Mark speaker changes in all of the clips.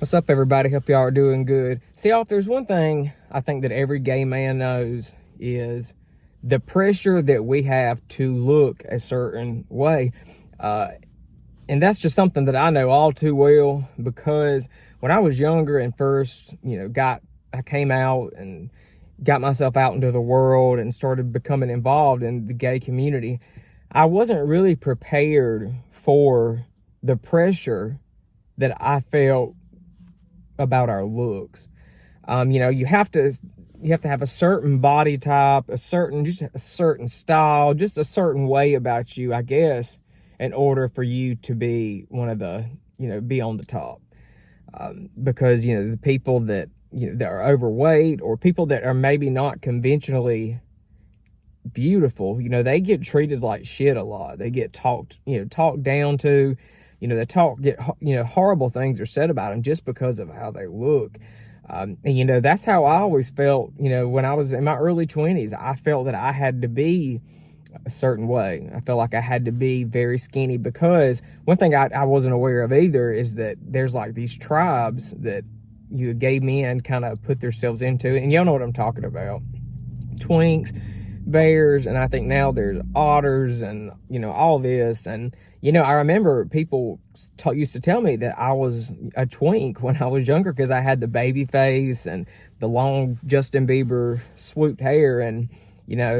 Speaker 1: What's up, everybody? Hope y'all are doing good. See, if there's one thing I think that every gay man knows is the pressure that we have to look a certain way. And that's just something that I know all too well, because when I was younger and first, I came out and got myself out into the world and started becoming involved in the gay community, I wasn't really prepared for the pressure that I felt about our looks. You have to have a certain body type, just a certain style, just a certain way about you, I guess, in order for you to be one of the, be on the top. Because, the people that, that are overweight, or people that are maybe not conventionally beautiful, they get treated like shit a lot. They get talked down to. Horrible things are said about them just because of how they look. And that's how I always felt, when I was in my early 20s. I felt that I had to be a certain way. I felt like I had to be very skinny, because one thing I wasn't aware of either is that there's like these tribes that gay men kind of put themselves into, and y'all know what I'm talking about. Twinks, bears, and I think now there's otters, and all this. And I remember people used to tell me that I was a twink when I was younger, because I had the baby face and the long Justin Bieber swooped hair. And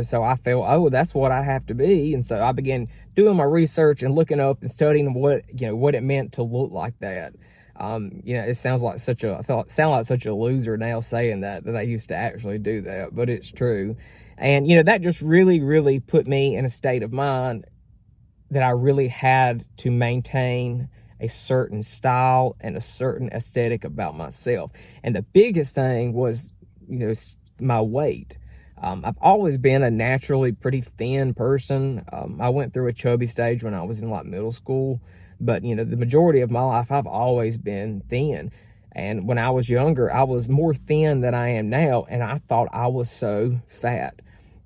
Speaker 1: so I felt, oh, that's what I have to be. And so I began doing my research and looking up and studying what it meant to look like that. It sounds like I sound like such a loser now saying that I used to actually do that, but it's true. And, that just really, really put me in a state of mind that I really had to maintain a certain style and a certain aesthetic about myself. And the biggest thing was, my weight. I've always been a naturally pretty thin person. I went through a chubby stage when I was in like middle school, but the majority of my life I've always been thin. And when I was younger, I was more thin than I am now, and I thought I was so fat.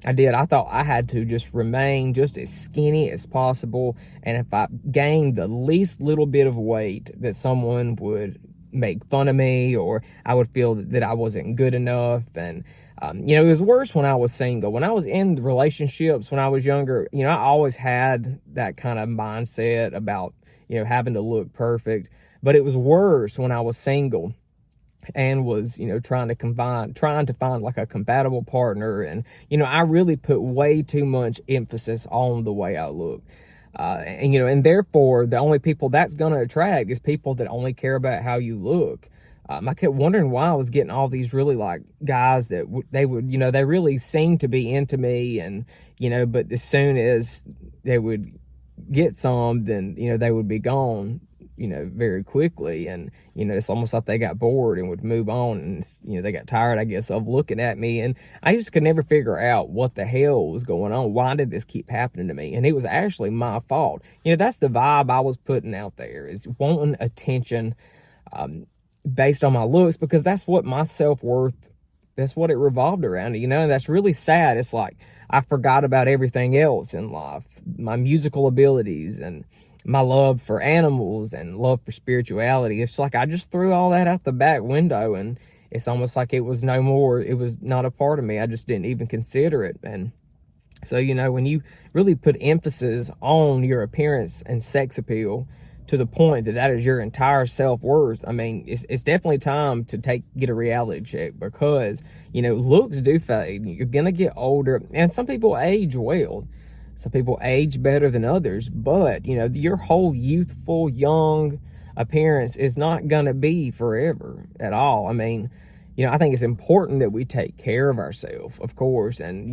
Speaker 1: I thought I had to just remain just as skinny as possible, and if I gained the least little bit of weight, that someone would make fun of me, or I would feel that I wasn't good enough. And it was worse when I was single. When I was in relationships when I was younger, I always had that kind of mindset about having to look perfect. But it was worse when I was single and was trying to find like a compatible partner. And I really put way too much emphasis on the way I look. And therefore the only people that's going to attract is people that only care about how you look. I kept wondering why I was getting all these really like guys that they really seemed to be into me, and but as soon as they would get some, then they would be gone very quickly. And it's almost like they got bored and would move on, and they got tired, I guess, of looking at me. And I just could never figure out what the hell was going on. Why did this keep happening to me? And it was actually my fault. That's the vibe I was putting out there, is wanting attention based on my looks, because that's what my self-worth, that's what it revolved around. And that's really sad. It's like I forgot about everything else in life, my musical abilities and my love for animals and love for spirituality. It's like I just threw all that out the back window, and it's almost like it was no more. It was not a part of me. I just didn't even consider it. And so, when you really put emphasis on your appearance and sex appeal to the point that is your entire self-worth, I mean, it's definitely time to get a reality check, because, looks do fade. You're going to get older, and some people age well. Some people age better than others, but, your whole youthful, young appearance is not going to be forever at all. I mean, I think it's important that we take care of ourselves, of course, and,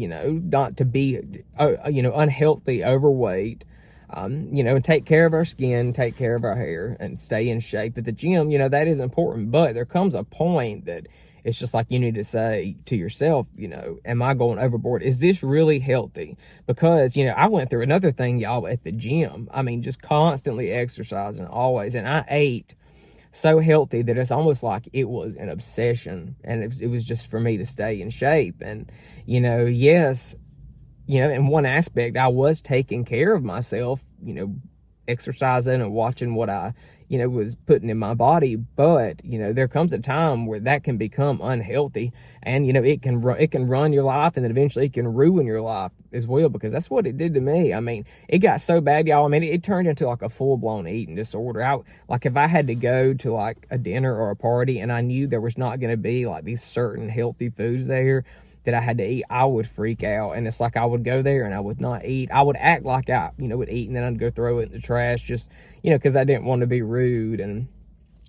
Speaker 1: not to be, unhealthy, overweight, and take care of our skin, take care of our hair, and stay in shape at the gym. That is important, but there comes a point that it's just like you need to say to yourself, am I going overboard? Is this really healthy? Because, I went through another thing, y'all, at the gym. I mean, just constantly exercising always. And I ate so healthy that it's almost like it was an obsession. And it was just for me to stay in shape. And, yes, in one aspect, I was taking care of myself, exercising and watching what I, you know, was putting in my body. But, you know, there comes a time where that can become unhealthy, and, you know, it can run your life, and then eventually it can ruin your life as well, because that's what it did to me. I mean, it got so bad, y'all. I mean, it turned into like a full-blown eating disorder. Like, if I had to go to like a dinner or a party and I knew there was not going to be like these certain healthy foods there that I had to eat, I would freak out. And it's like, I would go there and I would not eat. I would act like I, you know, would eat, and then I'd go throw it in the trash, just, you know, because I didn't want to be rude. And,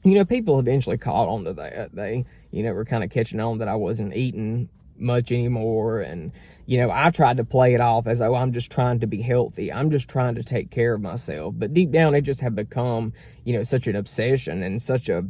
Speaker 1: you know, people eventually caught on to that. They, you know, were kind of catching on that I wasn't eating much anymore. And, you know, I tried to play it off as, oh, I'm just trying to be healthy, I'm just trying to take care of myself. But deep down, it just had become, you know, such an obsession, and such a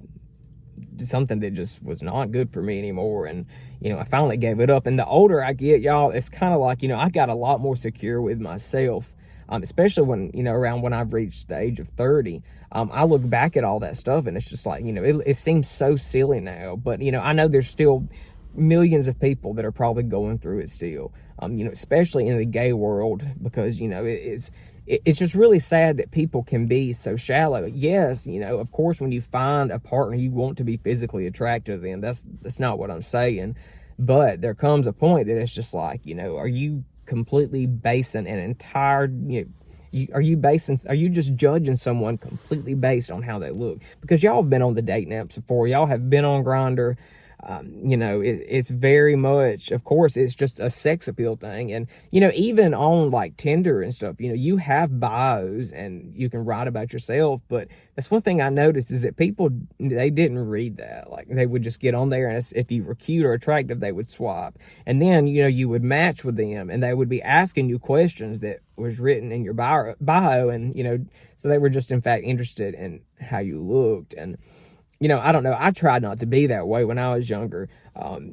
Speaker 1: something that just was not good for me anymore. And, you know, I finally gave it up. And the older I get, y'all, it's kind of like, you know, I got a lot more secure with myself, especially when, you know, around when I've reached the age of 30. I look back at all that stuff, and it's just like, you know, it seems so silly now. But, you know, I know there's still millions of people that are probably going through it still, you know, especially in the gay world, because, you know, it's just really sad that people can be so shallow. Yes, you know, of course, when you find a partner, you want to be physically attracted to them. That's not what I'm saying. But there comes a point that it's just like, you know, are you completely basing an entire, you know, are you just judging someone completely based on how they look? Because y'all have been on the dating apps before. Y'all have been on Grindr. You know, it's very much, of course, it's just a sex appeal thing. And, you know, even on like Tinder and stuff, you know, you have bios and you can write about yourself. But that's one thing I noticed, is that people, they didn't read that. Like, they would just get on there, and if you were cute or attractive, they would swipe. And then, you know, you would match with them, and they would be asking you questions that was written in your bio. And, you know, so they were just in fact interested in how you looked. And, you know, I don't know. I tried not to be that way when I was younger.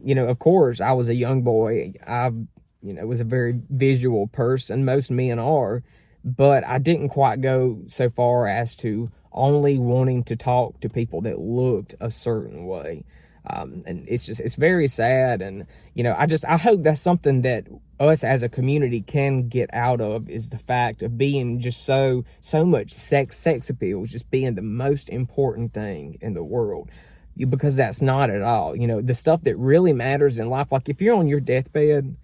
Speaker 1: You know, of course, I was a young boy. You know, was a very visual person. Most men are. But I didn't quite go so far as to only wanting to talk to people that looked a certain way. And it's very sad. And, you know, I hope that's something that us as a community can get out of, is the fact of being just so much sex appeal, just being the most important thing in the world. Because that's not at all. You know, the stuff that really matters in life, like if you're on your deathbed,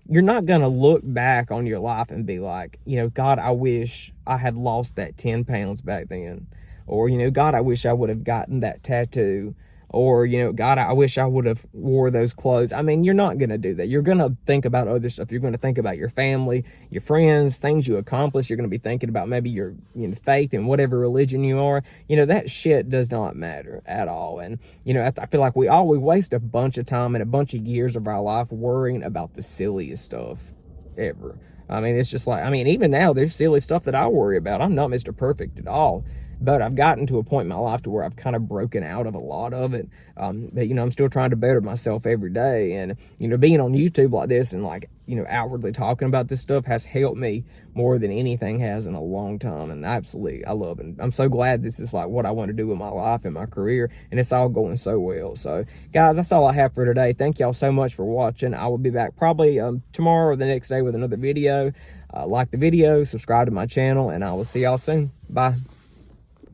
Speaker 1: you're not going to look back on your life and be like, you know, God, I wish I had lost that 10 pounds back then. Or, you know, God, I wish I would have gotten that tattoo. Or, you know, God, I wish I would have wore those clothes. I mean, you're not going to do that. You're going to think about other stuff. You're going to think about your family, your friends, things you accomplished. You're going to be thinking about maybe your, you know, faith in whatever religion you are. You know, that shit does not matter at all. And, you know, I feel like we waste a bunch of time and a bunch of years of our life worrying about the silliest stuff ever. I mean, it's just like, I mean, even now there's silly stuff that I worry about. I'm not Mr. Perfect at all. But I've gotten to a point in my life to where I've kind of broken out of a lot of it. But, you know, I'm still trying to better myself every day. And, you know, being on YouTube like this and, like, you know, outwardly talking about this stuff has helped me more than anything has in a long time. And absolutely, I love it. I'm so glad this is, like, what I want to do with my life and my career. And it's all going so well. So, guys, that's all I have for today. Thank y'all so much for watching. I will be back probably tomorrow or the next day with another video. Like the video, subscribe to my channel, and I will see y'all soon. Bye.